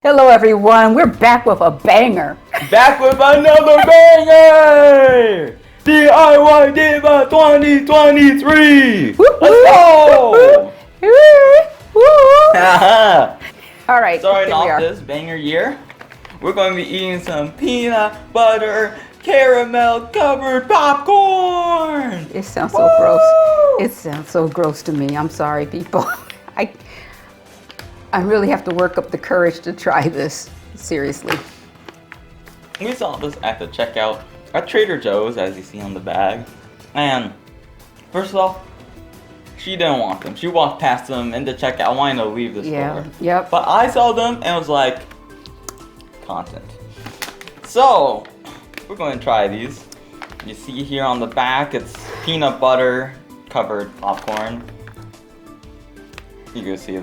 Hello everyone, we're back with a banger. Back with another banger! DIY Diva 2023! Let's go! Alright, Starting off this banger year, we're going to be eating some peanut butter caramel covered popcorn! It sounds so gross. It sounds so gross to me. I'm sorry, people. I really have to work up the courage to try this. Seriously. We saw this at the checkout at Trader Joe's, as you see on the bag. And first off, she didn't want them. She walked past them in the checkout, wanting to leave the store. Yep. But I saw them and was like, content. So, we're going to try these. You see here on the back, it's peanut butter covered popcorn. You can see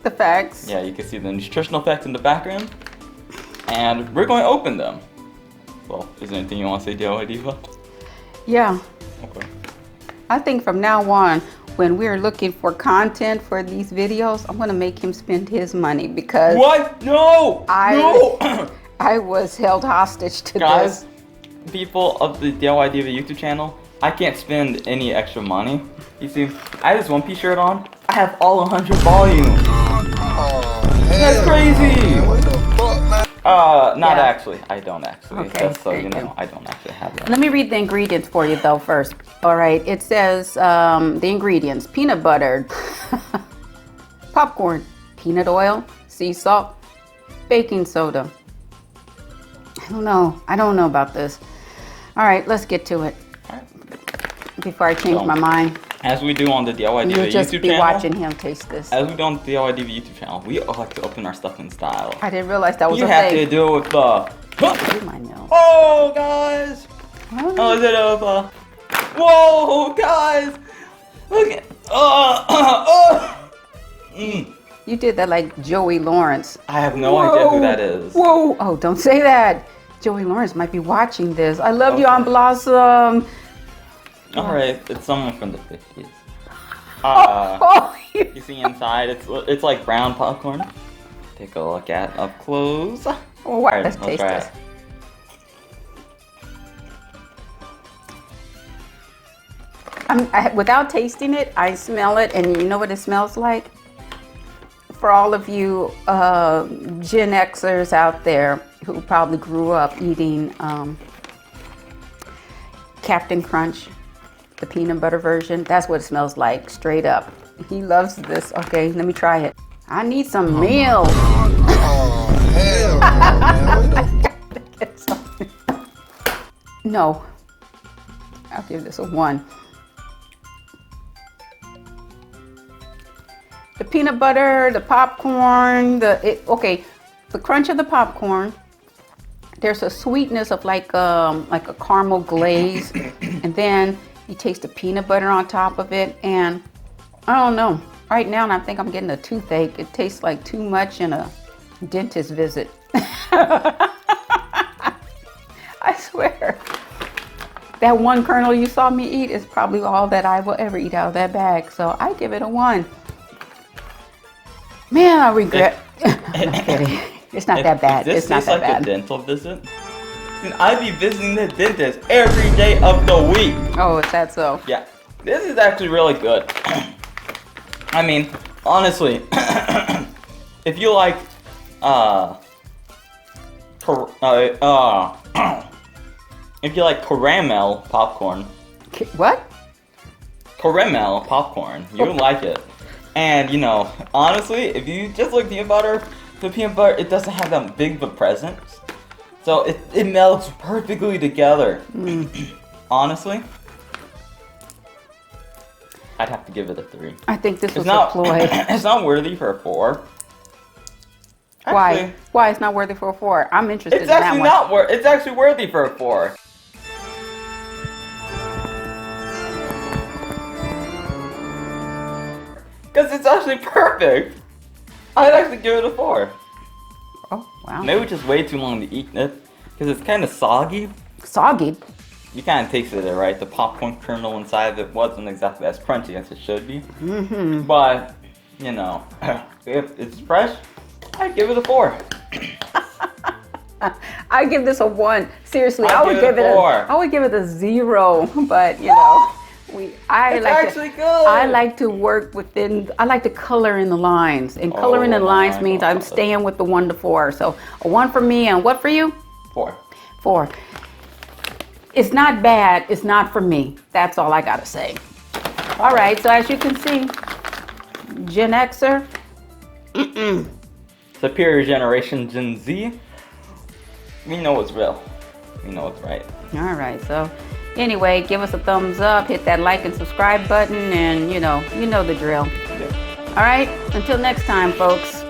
the facts. Yeah, you can see the nutritional facts in the background. And we're going to open them. Well, is there anything you want to say, Diva? Yeah. Okay. I think from now on, when we're looking for content for these videos, I'm going to make him spend his money because... What? No! No! I was held hostage to Guys, this. People of the DIY Diva YouTube channel, I can't spend any extra money. You see, I have this One Piece shirt on. I have all 100 volumes. That's crazy! Not actually. I don't actually. Okay, Just so you know, I don't actually have that. Let me read the ingredients for you though first. All right, it says the ingredients: peanut butter, popcorn, peanut oil, sea salt, baking soda. I don't know about this. All right, let's get to it. Before I change my mind. As we do on the DIY Diva You'll just YouTube be channel. watching him taste this. As we do on the DIY Diva YouTube channel, we like to open our stuff in style. I didn't realize that was you a have thing. to do it with the... Do my nose. Oh, guys! Oh, is it over? Whoa, guys! Look at... You did that like Joey Lawrence. I have no idea who that is. Whoa! Oh, don't say that. Joey Lawrence might be watching this. I love you on Blossom. Alright, it's someone from the 50s. You see inside, it's like brown popcorn. Take a look at up close. Well, Right, let's taste this. Without tasting it, I smell it, and you know what it smells like? For all of you Gen Xers out there who probably grew up eating Captain Crunch, the peanut butter version, that's what it smells like, straight up. He loves this. Okay, let me try it. I need some meal. No, I'll give this a 1. The peanut butter, the popcorn, the crunch of the popcorn. There's a sweetness of like a caramel glaze, and then you taste the peanut butter on top of it, and I don't know. Right now, I think I'm getting a toothache. It tastes like too much in a dentist visit. I swear. That one kernel you saw me eat is probably all that I will ever eat out of that bag. So I give it a 1. Man, I regret. I'm kidding. It's not that bad. It's not that bad. This tastes like a dental visit. And I'd be visiting the dentist every day of the week. Oh, is that so? Yeah, this is actually really good. I mean, honestly, if you like, if you like caramel popcorn. What? Caramel popcorn, you would like it. And you know, honestly, if you just like peanut butter, it doesn't have that big of a presence. So it melts perfectly together. Honestly, I'd have to give it a 3. I think this was a ploy. It's not worthy for a 4. Why? Why it's not worthy for a 4? I'm interested in that one. It's actually worthy for a 4. Because it's actually perfect. I'd actually give it a 4. Oh, wow. Maybe just way too long to eat it. Because it's kind of soggy. Soggy? You kind of tasted it, right? The popcorn kernel inside of it wasn't exactly as crunchy as it should be. But, you know, if it's fresh, I give it a 4. I give this a 1. Seriously, I would give it a 4. I would give it a 0. But you know, It's actually good. I like to work within. I like to color in the lines, and coloring in the lines means I'm staying with the 1 to 4. So a 1 for me, and what for you? 4. 4. It's not bad. It's not for me. That's all I gotta say. All right. So as you can see, Gen Xer. Superior generation Gen Z. We know what's real. We know what's right. All right. So anyway, give us a thumbs up, hit that like and subscribe button, and you know the drill. Yeah. All right. Until next time, folks.